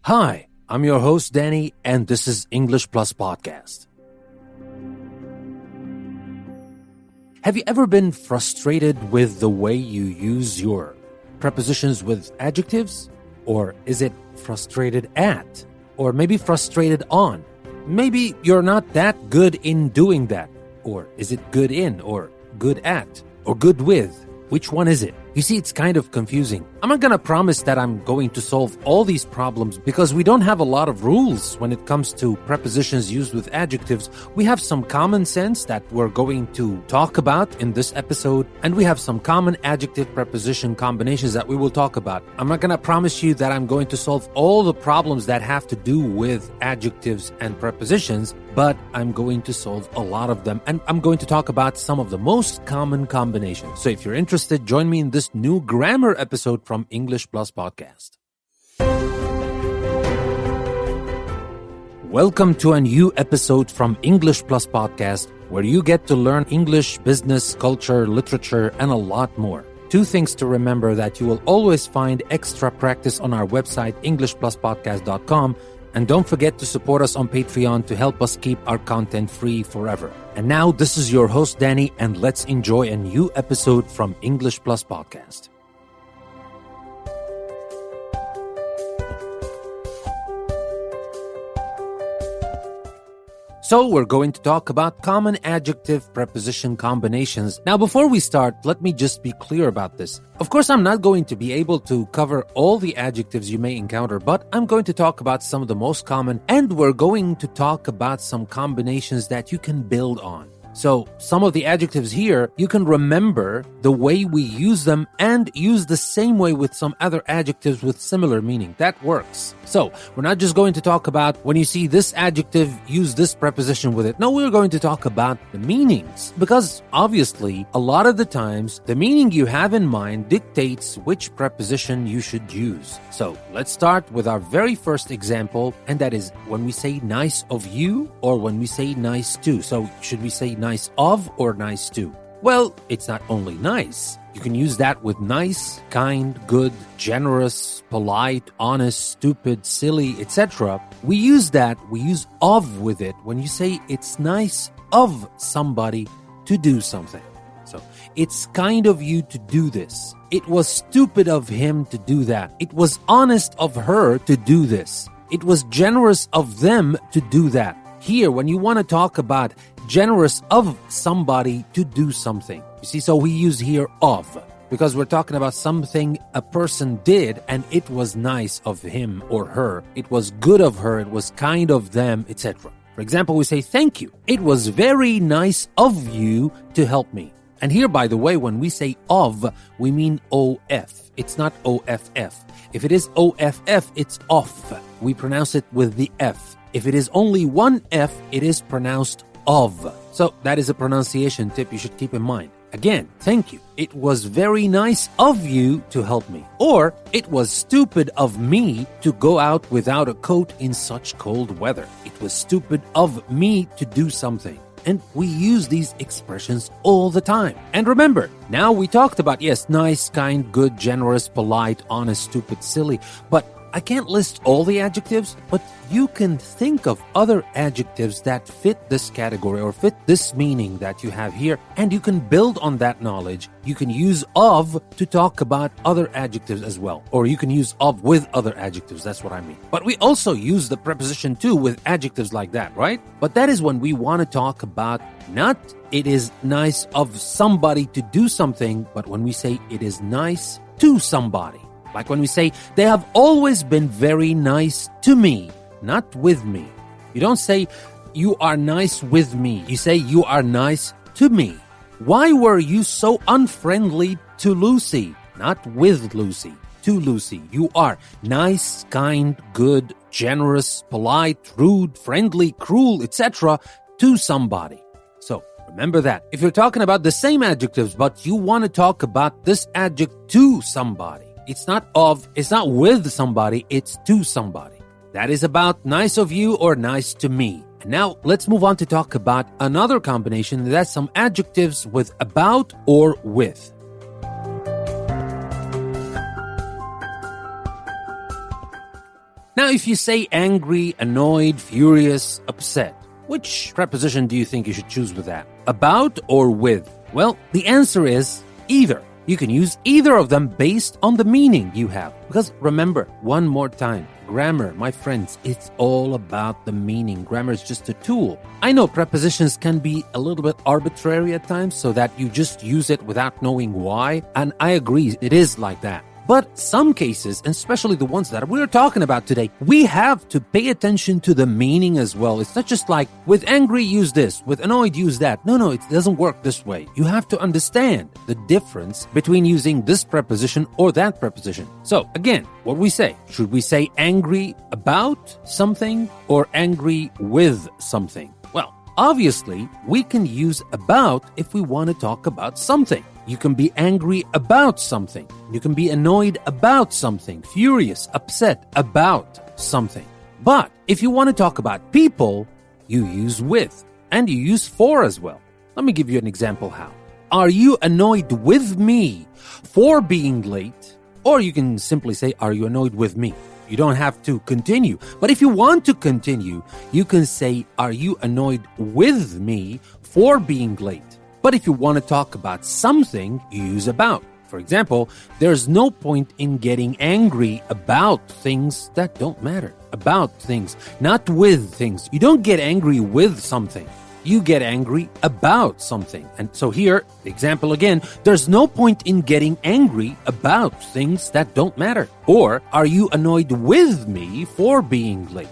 Hi, I'm your host, Danny, and this is English Plus Podcast. Have you ever been frustrated with the way you use your prepositions with adjectives? Or is it frustrated at? Or maybe frustrated on? Maybe you're not that good in doing that. Or is it good in, or good at, or good with? Which one is it? You see, it's kind of confusing. I'm not going to promise that I'm going to solve all these problems because we don't have a lot of rules when it comes to prepositions used with adjectives. We have some common sense that we're going to talk about in this episode, and we have some common adjective preposition combinations that we will talk about. I'm not going to promise you that I'm going to solve all the problems that have to do with adjectives and prepositions, but I'm going to solve a lot of them, and I'm going to talk about some of the most common combinations. So if you're interested, join me in this new grammar episode from English Plus Podcast. Welcome to a new episode from English Plus Podcast, where you get to learn English, business, culture, literature, and a lot more. Two things to remember: that you will always find extra practice on our website, EnglishPlusPodcast.com, and don't forget to support us on Patreon to help us keep our content free forever. And now, this is your host, Danny, and let's enjoy a new episode from English Plus Podcast. So we're going to talk about common adjective preposition combinations. Now, before we start, let me just be clear about this. Of course, I'm not going to be able to cover all the adjectives you may encounter, but I'm going to talk about some of the most common, and we're going to talk about some combinations that you can build on. So some of the adjectives here, you can remember the way we use them and use the same way with some other adjectives with similar meaning. That works. So we're not just going to talk about when you see this adjective, use this preposition with it. No, we're going to talk about the meanings, because obviously a lot of the times the meaning you have in mind dictates which preposition you should use. So let's start with our very first example, and that is when we say nice of you or when we say nice to. So should we say nice of or nice to? Well, it's not only nice. You can use that with nice, kind, good, generous, polite, honest, stupid, silly, etc. We use of with it when you say it's nice of somebody to do something. So, it's kind of you to do this. It was stupid of him to do that. It was honest of her to do this. It was generous of them to do that. Here, when you want to talk about generous of somebody to do something, you see, so we use here of, because we're talking about something a person did and it was nice of him or her. It was good of her. It was kind of them, etc. For example, we say, thank you. It was very nice of you to help me. And here, by the way, when we say of, we mean OF. It's not OFF. If it is OFF, it's off. We pronounce it with the F. If it is only one F, it is pronounced of. So that is a pronunciation tip you should keep in mind. Again, thank you. It was very nice of you to help me. Or, it was stupid of me to go out without a coat in such cold weather. It was stupid of me to do something. And we use these expressions all the time. And remember, now we talked about, yes, nice, kind, good, generous, polite, honest, stupid, silly, but I can't list all the adjectives, but you can think of other adjectives that fit this category or fit this meaning that you have here, and you can build on that knowledge. You can use of to talk about other adjectives as well, or you can use of with other adjectives. That's what I mean. But we also use the preposition to with adjectives like that, right? But that is when we want to talk about not it is nice of somebody to do something, but when we say it is nice to somebody. Like when we say, they have always been very nice to me, not with me. You don't say, you are nice with me. You say, you are nice to me. Why were you so unfriendly to Lucy? Not with Lucy, to Lucy. You are nice, kind, good, generous, polite, rude, friendly, cruel, etc. to somebody. So, remember that. If you're talking about the same adjectives, but you want to talk about this adjective to somebody, it's not of, it's not with somebody, it's to somebody. That is about nice of you or nice to me. And now let's move on to talk about another combination that's some adjectives with about or with. Now, if you say angry, annoyed, furious, upset, which preposition do you think you should choose with that? About or with? Well, the answer is either. You can use either of them based on the meaning you have. Because remember, one more time, grammar, my friends, it's all about the meaning. Grammar is just a tool. I know prepositions can be a little bit arbitrary at times so that you just use it without knowing why. And I agree, it is like that. But some cases, and especially the ones that we're talking about today, we have to pay attention to the meaning as well. It's not just like, with angry, use this, with annoyed, use that. No, it doesn't work this way. You have to understand the difference between using this preposition or that preposition. So, again, what we say, should we say angry about something or angry with something? Well, obviously, we can use about if we want to talk about something. You can be angry about something. You can be annoyed about something, furious, upset about something. But if you want to talk about people, you use with, and you use for as well. Let me give you an example how. Are you annoyed with me for being late? Or you can simply say, are you annoyed with me? You don't have to continue. But if you want to continue, you can say, are you annoyed with me for being late? But if you want to talk about something, you use about. For example, there's no point in getting angry about things that don't matter. About things, not with things. You don't get angry with something. You get angry about something. And so here, the example again, there's no point in getting angry about things that don't matter. Or, are you annoyed with me for being late?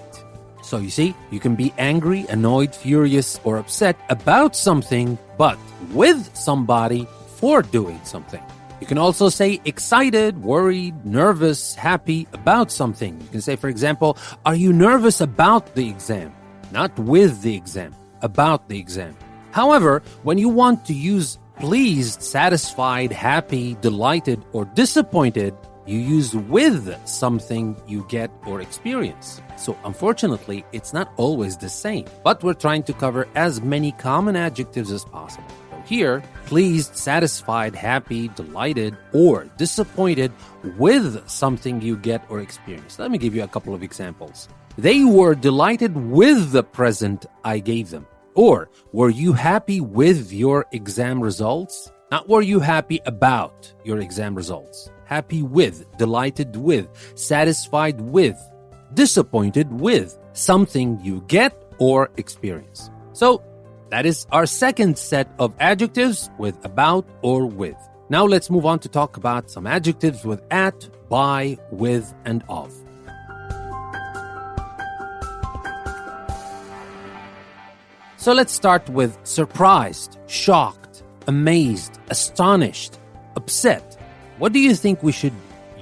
So you see, you can be angry, annoyed, furious, or upset about something, but with somebody for doing something. You can also say excited, worried, nervous, happy about something. You can say, for example, are you nervous about the exam? Not with the exam, about the exam. However, when you want to use pleased, satisfied, happy, delighted, or disappointed, you use with something you get or experience. So unfortunately, it's not always the same, but we're trying to cover as many common adjectives as possible. So here, pleased, satisfied, happy, delighted, or disappointed with something you get or experience. Let me give you a couple of examples. They were delighted with the present I gave them. Or, were you happy with your exam results? Not were you happy about your exam results. Happy with, delighted with, satisfied with, disappointed with something you get or experience. So, that is our second set of adjectives with about or with. Now let's move on to talk about some adjectives with at, by, with, and of. So let's start with surprised, shocked, amazed, astonished, upset. What do you think we should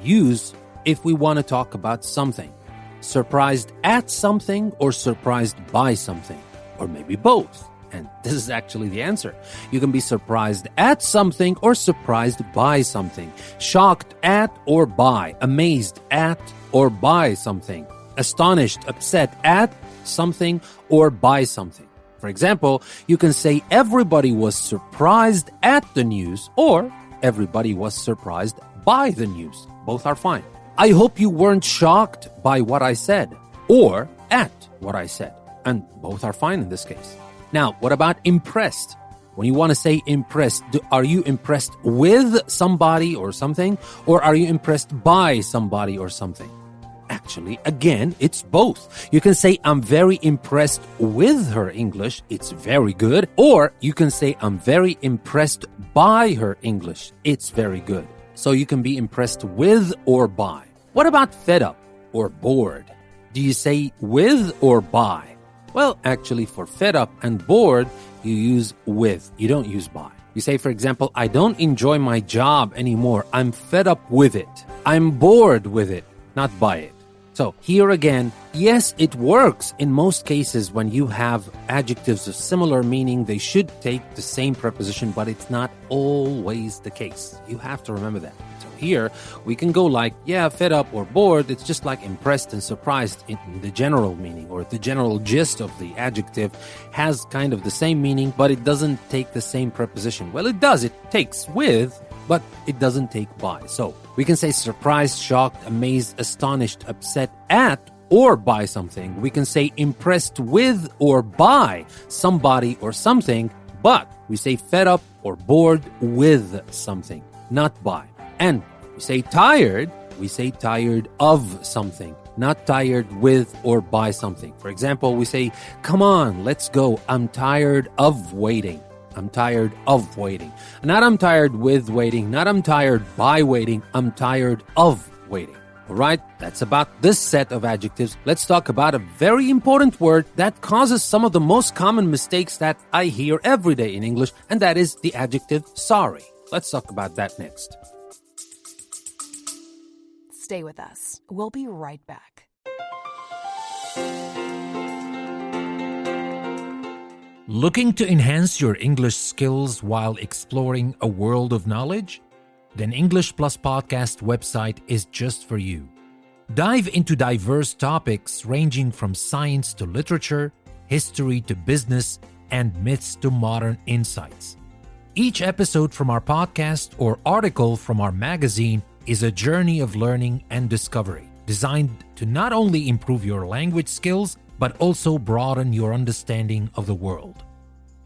use if we want to talk about something? Surprised at something or surprised by something? Or maybe both. And this is actually the answer. You can be surprised at something or surprised by something. Shocked at or by. Amazed at or by something. Astonished, upset at something or by something. For example, you can say everybody was surprised at the news or everybody was surprised by the news. Both are fine. I hope you weren't shocked by what I said or at what I said. And both are fine in this case. Now, what about impressed? When you want to say impressed, are you impressed with somebody or something? Or are you impressed by somebody or something? Actually, again, it's both. You can say, I'm very impressed with her English. It's very good. Or you can say, I'm very impressed by her English. It's very good. So you can be impressed with or by. What about fed up or bored? Do you say with or by? Well, actually, for fed up and bored, you use with. You don't use by. You say, for example, I don't enjoy my job anymore. I'm fed up with it. I'm bored with it, not by it. So here again, yes, it works in most cases when you have adjectives of similar meaning. They should take the same preposition, but it's not always the case. You have to remember that. So here, we can go like, yeah, fed up or bored. It's just like impressed and surprised in the general meaning, or the general gist of the adjective has kind of the same meaning, but it doesn't take the same preposition. Well, it does. It takes with, but it doesn't take by. So we can say surprised, shocked, amazed, astonished, upset at, or by something. We can say impressed with or by somebody or something, but we say fed up or bored with something, not by. And we say tired of something, not tired with or by something. For example, we say, come on, let's go. I'm tired of waiting. I'm tired of waiting. Not I'm tired with waiting, not I'm tired by waiting. I'm tired of waiting. All right, that's about this set of adjectives. Let's talk about a very important word that causes some of the most common mistakes that I hear every day in English, and that is the adjective sorry. Let's talk about that next. Stay with us. We'll be right back. Looking to enhance your English skills while exploring a world of knowledge? Then English Plus Podcast website is just for you. Dive into diverse topics ranging from science to literature, history to business, and myths to modern insights. Each episode from our podcast or article from our magazine is a journey of learning and discovery, designed to not only improve your language skills, but also broaden your understanding of the world.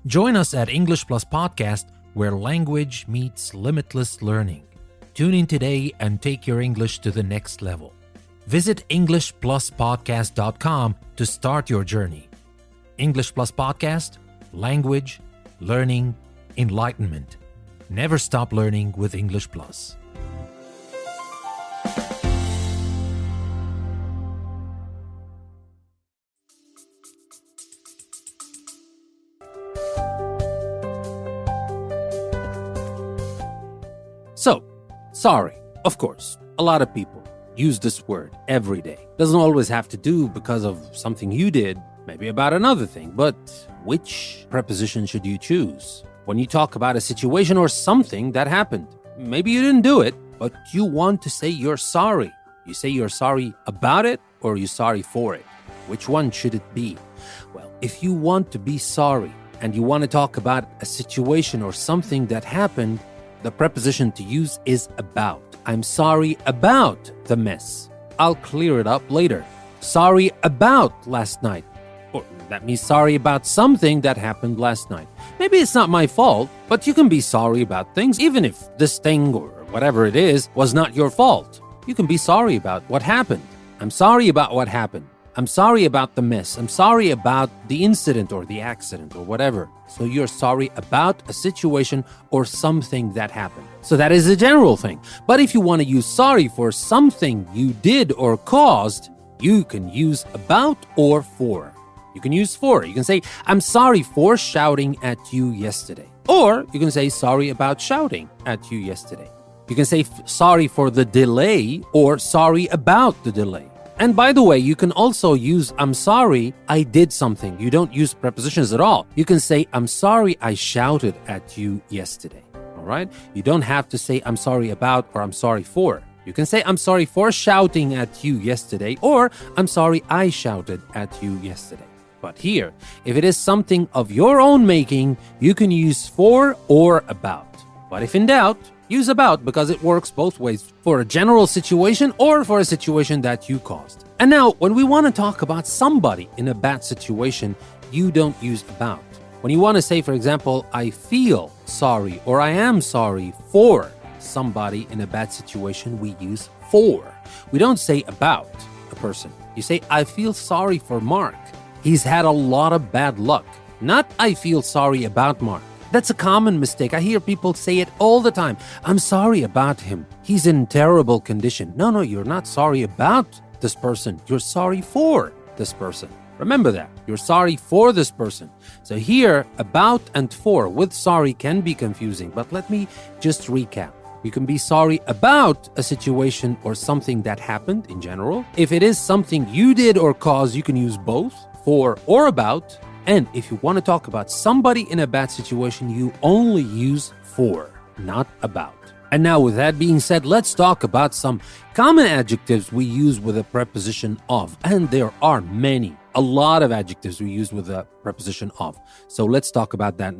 Join us at English Plus Podcast, where language meets limitless learning. Tune in today and take your English to the next level. Visit EnglishPlusPodcast.com to start your journey. English Plus Podcast, language, learning, enlightenment. Never stop learning with English Plus. So, sorry, of course, a lot of people use this word every day. Doesn't always have to do because of something you did, maybe about another thing, but which preposition should you choose? When you talk about a situation or something that happened, maybe you didn't do it, but you want to say you're sorry. You say you're sorry about it or you're sorry for it. Which one should it be? Well, if you want to be sorry and you want to talk about a situation or something that happened, the preposition to use is about. I'm sorry about the mess. I'll clear it up later. Sorry about last night. Or that means sorry about something that happened last night. Maybe it's not my fault, but you can be sorry about things, even if this thing or whatever it is was not your fault. You can be sorry about what happened. I'm sorry about what happened. I'm sorry about the mess. I'm sorry about the incident or the accident or whatever. So you're sorry about a situation or something that happened. So that is a general thing. But if you want to use sorry for something you did or caused, you can use about or for. You can use for. You can say, I'm sorry for shouting at you yesterday. Or you can say sorry about shouting at you yesterday. You can say sorry for the delay or sorry about the delay. And by the way, you can also use I'm sorry I did something. You don't use prepositions at all. You can say I'm sorry I shouted at you yesterday. All right? You don't have to say I'm sorry about or I'm sorry for. You can say I'm sorry for shouting at you yesterday or I'm sorry I shouted at you yesterday. But here, if it is something of your own making, you can use for or about. But if in doubt, use about because it works both ways for a general situation or for a situation that you caused. And now, when we want to talk about somebody in a bad situation, you don't use about. When you want to say, for example, I feel sorry or I am sorry for somebody in a bad situation, we use for. We don't say about a person. You say, I feel sorry for Mark. He's had a lot of bad luck. Not I feel sorry about Mark. That's a common mistake. I hear people say it all the time. I'm sorry about him. He's in terrible condition. No, you're not sorry about this person. You're sorry for this person. Remember that. You're sorry for this person. So here, about and for with sorry can be confusing, but let me just recap. You can be sorry about a situation or something that happened in general. If it is something you did or caused, you can use both, for or about. And if you want to talk about somebody in a bad situation, you only use for, not about. And now with that being said, let's talk about some common adjectives we use with a preposition of. And there are many, a lot of adjectives we use with a preposition of. So let's talk about that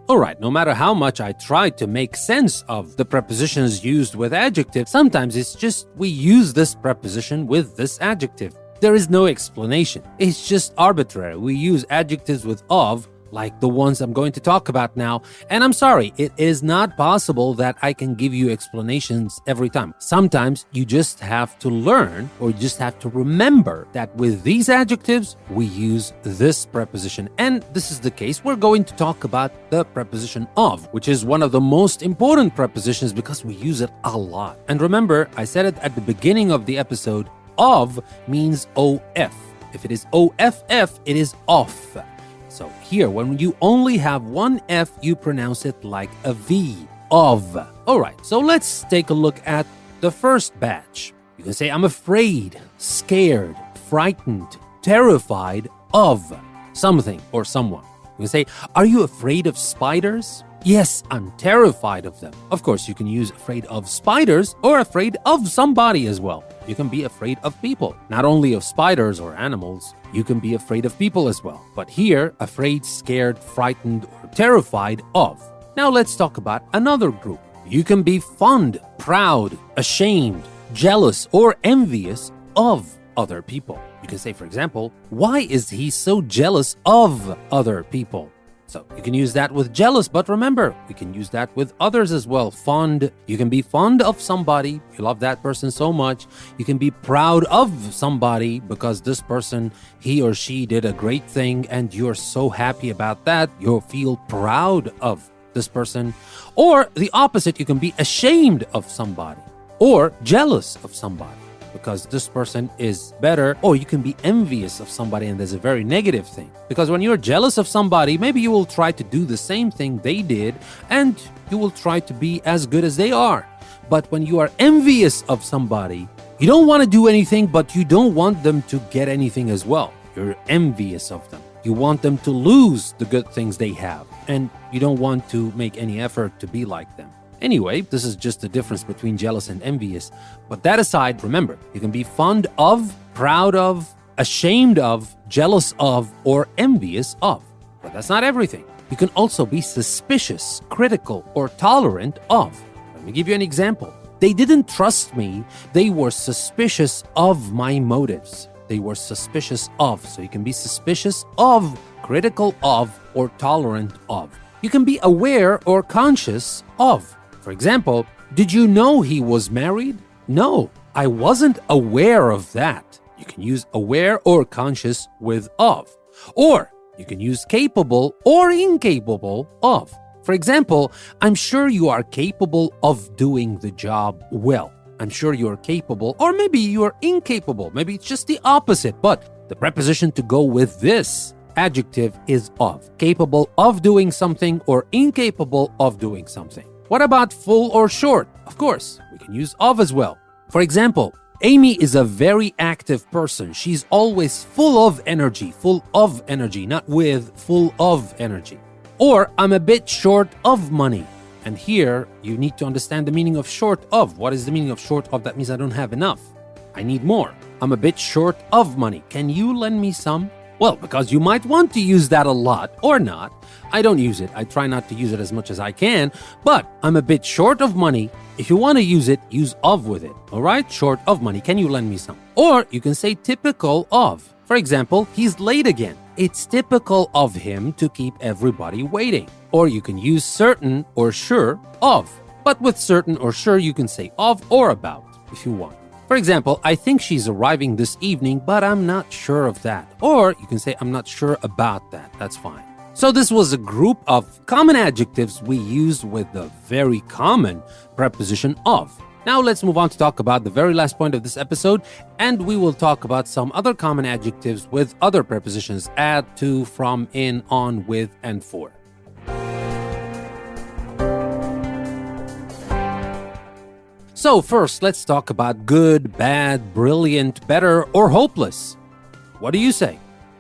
Alright, no matter how much I try to make sense of the prepositions used with adjective, sometimes it's just we use this preposition with this adjective. There is no explanation. It's just arbitrary. We use adjectives with of, like the ones I'm going to talk about now. And I'm sorry, it is not possible that I can give you explanations every time. Sometimes you just have to learn or you just have to remember that with these adjectives, we use this preposition. And this is the case. We're going to talk about the preposition of, which is one of the most important prepositions because we use it a lot. And remember, I said it at the beginning of the episode, of means OF. If it is OFF, it is off. So here, when you only have one F, you pronounce it like a V, of. All right, so let's take a look at the first batch. You can say, I'm afraid, scared, frightened, terrified of something or someone. You can say, are you afraid of spiders? Yes, I'm terrified of them. Of course, you can use afraid of spiders or afraid of somebody as well. You can be afraid of people, not only of spiders or animals. You can be afraid of people as well. But here, afraid, scared, frightened, or terrified of. Now let's talk about another group. You can be fond, proud, ashamed, jealous, or envious of other people. You can say, for example, why is he so jealous of other people? So you can use that with jealous, but remember, we can use that with others as well. Fond, you can be fond of somebody, you love that person so much. You can be proud of somebody because this person, he or she did a great thing and you're so happy about that. You'll feel proud of this person. Or the opposite, you can be ashamed of somebody or jealous of somebody because this person is better, or you can be envious of somebody, and there's a very negative thing. Because when you're jealous of somebody, maybe you will try to do the same thing they did, and you will try to be as good as they are. But when you are envious of somebody, you don't want to do anything, but you don't want them to get anything as well. You're envious of them. You want them to lose the good things they have, and you don't want to make any effort to be like them. Anyway, this is just the difference between jealous and envious. But that aside, remember, you can be fond of, proud of, ashamed of, jealous of, or envious of. But that's not everything. You can also be suspicious, critical, or tolerant of. Let me give you an example. They didn't trust me. They were suspicious of my motives. They were suspicious of. So you can be suspicious of, critical of, or tolerant of. You can be aware or conscious of. For example, did you know he was married? No, I wasn't aware of that. You can use aware or conscious with of. Or you can use capable or incapable of. For example, I'm sure you are capable of doing the job well. I'm sure you're capable, or maybe you're incapable. Maybe it's just the opposite, but the preposition to go with this adjective is of. Capable of doing something or incapable of doing something. What about full or short? Of course, we can use of as well. For example, Amy is a very active person. She's always full of energy, not with, full of energy. Or I'm a bit short of money. And here, you need to understand the meaning of short of. What is the meaning of short of? That means I don't have enough. I need more. I'm a bit short of money. Can you lend me some? Well, because you might want to use that a lot or not. I don't use it. I try not to use it as much as I can, but I'm a bit short of money. If you want to use it, use of with it. All right? Short of money. Can you lend me some? Or you can say typical of. For example, he's late again. It's typical of him to keep everybody waiting. Or you can use certain or sure of. But with certain or sure, you can say of or about if you want. For example, I think she's arriving this evening, but I'm not sure of that. Or you can say, I'm not sure about that. That's fine. So this was a group of common adjectives we used with the very common preposition of. Now let's move on to talk about the very last point of this episode, and we will talk about some other common adjectives with other prepositions: at, to, from, in, on, with, and for. So first, let's talk about good, bad, brilliant, better, or hopeless. What do you say?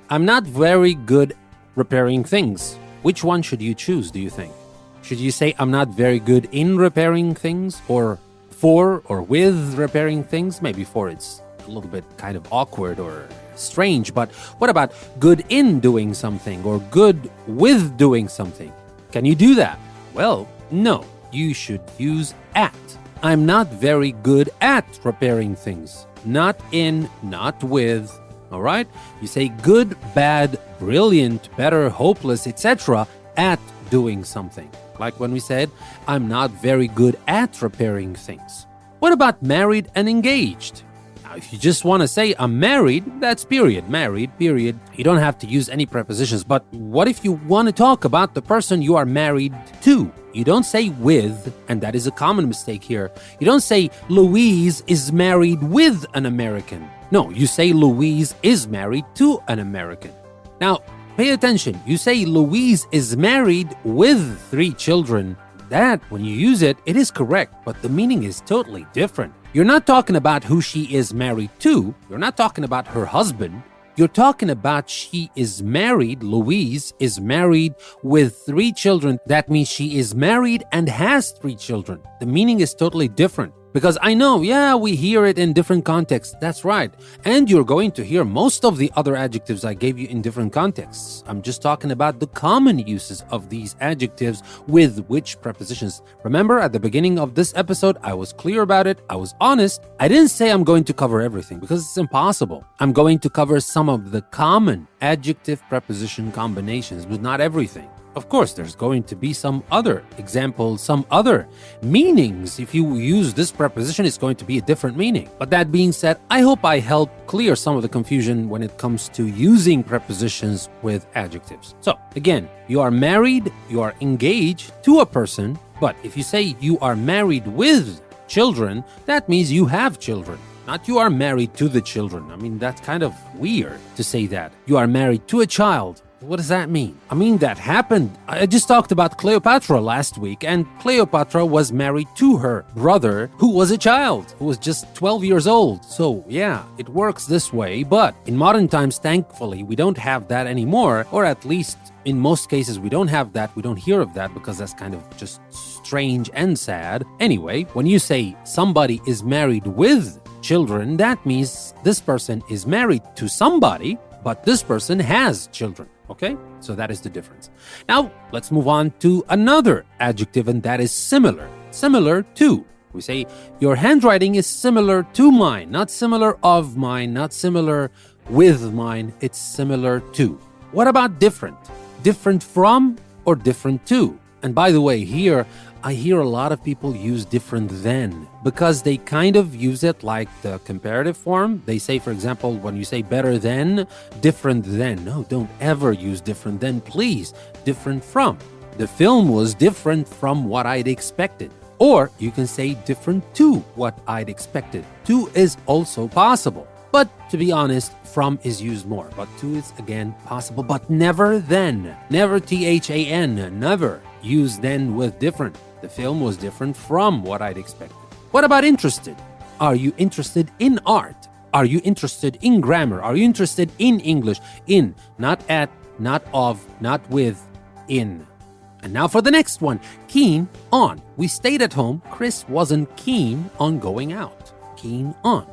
I'm not very good repairing things. Which one should you choose, do you think? Should you say I'm not very good in repairing things, or for or with repairing things? Maybe for it's a little bit kind of awkward or strange, but what about good in doing something or good with doing something? Can you do that? Well, no. You should use at. I'm not very good at repairing things. Not in, not with. All right? You say good, bad, brilliant, better, hopeless, etc. at doing something. Like when we said, I'm not very good at repairing things. What about married and engaged? Now, if you just want to say I'm married, that's period. Married, period. You don't have to use any prepositions. But what if you want to talk about the person you are married to? You don't say with, and that is a common mistake here. You don't say Louise is married with an American. No, you say Louise is married to an American. Now, pay attention. You say Louise is married with 3 children. That, when you use it, it is correct, but the meaning is totally different. You're not talking about who she is married to. You're not talking about her husband. You're talking about she is married, Louise is married with 3 children. That means she is married and has 3 children. The meaning is totally different. Because I know, we hear it in different contexts. That's right. And you're going to hear most of the other adjectives I gave you in different contexts. I'm just talking about the common uses of these adjectives with which prepositions. Remember, at the beginning of this episode, I was clear about it. I was honest. I didn't say I'm going to cover everything because it's impossible. I'm going to cover some of the common adjective preposition combinations, but not everything. Of course, there's going to be some other examples, some other meanings. If you use this preposition, it's going to be a different meaning. But that being said, I hope I helped clear some of the confusion when it comes to using prepositions with adjectives. So, again, you are married, you are engaged to a person, but if you say you are married with children, that means you have children. Not you are married to the children. I mean, that's kind of weird to say that. You are married to a child. What does that mean? I mean, that happened. I just talked about Cleopatra last week, and Cleopatra was married to her brother, who was a child, who was just 12 years old. So, yeah, it works this way, but in modern times, thankfully, we don't have that anymore, or at least in most cases, we don't have that. We don't hear of that because that's kind of just strange and sad. Anyway, when you say somebody is married with children, that means this person is married to somebody, but this person has children. Okay, so that is the difference. Now, let's move on to another adjective, and that is similar. Similar to. We say, your handwriting is similar to mine, not similar of mine, not similar with mine, it's similar to. What about different? Different from or different to? And by the way, here, I hear a lot of people use different than because they kind of use it like the comparative form. They say, for example, when you say better than, different than. No, don't ever use different than, please. Different from. The film was different from what I'd expected. Or you can say different to what I'd expected. To is also possible. But to be honest, from is used more. But to is again possible, but never then. Never THAN, never. Use then with different. The film was different from what I'd expected. What about interested? Are you interested in art? Are you interested in grammar? Are you interested in English? In, not at, not of, not with, in. And now for the next one, keen on. We stayed at home. Chris wasn't keen on going out. Keen on.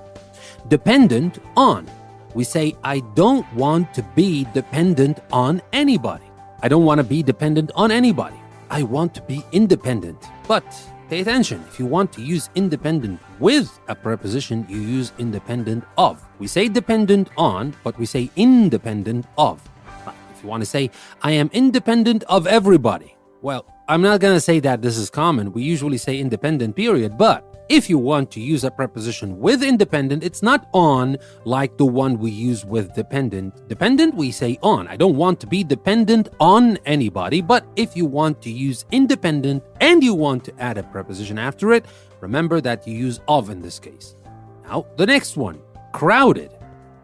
Dependent on. We say, I don't want to be dependent on anybody. I don't want to be dependent on anybody. I want to be independent. But pay attention, if you want to use independent with a preposition, you use independent of. We say dependent on, but we say independent of. If you want to say, I am independent of everybody. Well, I'm not going to say that this is common. We usually say independent, period. But if you want to use a preposition with independent, it's not on like the one we use with dependent. Dependent, we say on. I don't want to be dependent on anybody. But if you want to use independent and you want to add a preposition after it, remember that you use of in this case. Now, the next one, crowded.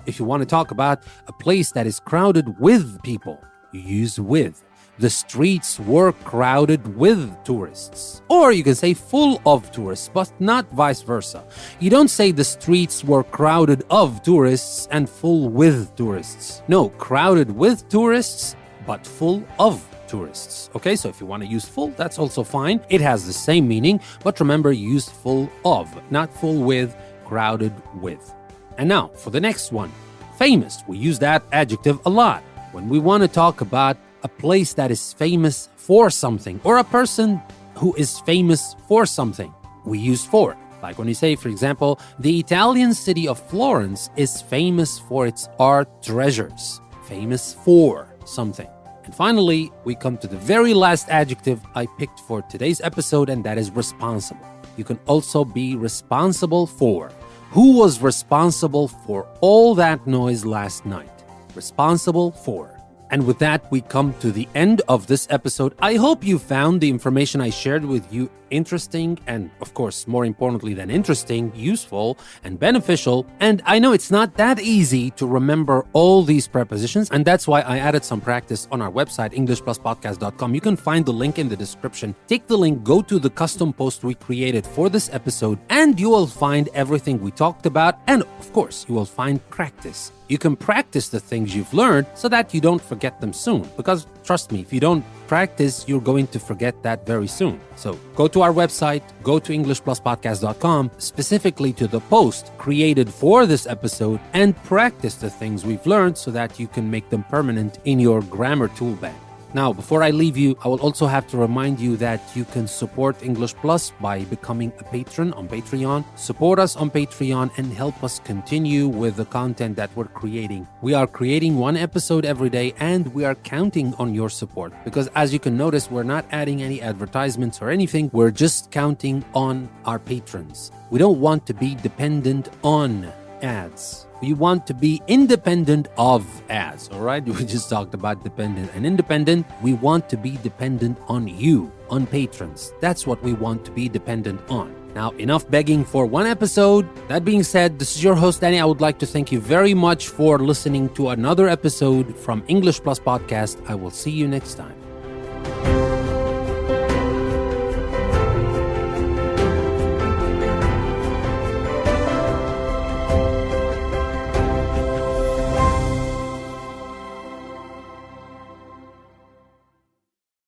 If you want to talk about a place that is crowded with people, you use with. The streets were crowded with tourists. Or you can say full of tourists, but not vice versa. You don't say the streets were crowded of tourists and full with tourists. No, crowded with tourists, but full of tourists. Okay, so if you want to use full, that's also fine. It has the same meaning, but remember, use full of, not full with, crowded with. And now, for the next one, famous. We use that adjective a lot when we want to talk about a a place that is famous for something, or a person who is famous for something, we use for. Like when you say, for example, the Italian city of Florence is famous for its art treasures. Famous for something. And finally, we come to the very last adjective I picked for today's episode, and that is responsible. You can also be responsible for. Who was responsible for all that noise last night? Responsible for. And with that, we come to the end of this episode. I hope you found the information I shared with you interesting and, of course, more importantly than interesting, useful and beneficial. And I know it's not that easy to remember all these prepositions, and that's why I added some practice on our website, EnglishPlusPodcast.com. You can find the link in the description. Take the link, go to the custom post we created for this episode, and you will find everything we talked about, and of course, you will find practice. You can practice the things you've learned so that you don't forget them soon. Because trust me, if you don't practice, you're going to forget that very soon. So go to our website, go to EnglishPlusPodcast.com, specifically to the post created for this episode, and practice the things we've learned so that you can make them permanent in your grammar tool bag. Now, before I leave you, I will also have to remind you that you can support English Plus by becoming a patron on Patreon. Support us on Patreon and help us continue with the content that we're creating. We are creating one episode every day, and we are counting on your support. Because as you can notice, we're not adding any advertisements or anything. We're just counting on our patrons. We don't want to be dependent on ads. We want to be independent of ads, all right? We just talked about dependent and independent. We want to be dependent on you, on patrons. That's what we want to be dependent on. Now, enough begging for one episode. That being said, this is your host, Danny. I would like to thank you very much for listening to another episode from English Plus Podcast. I will see you next time.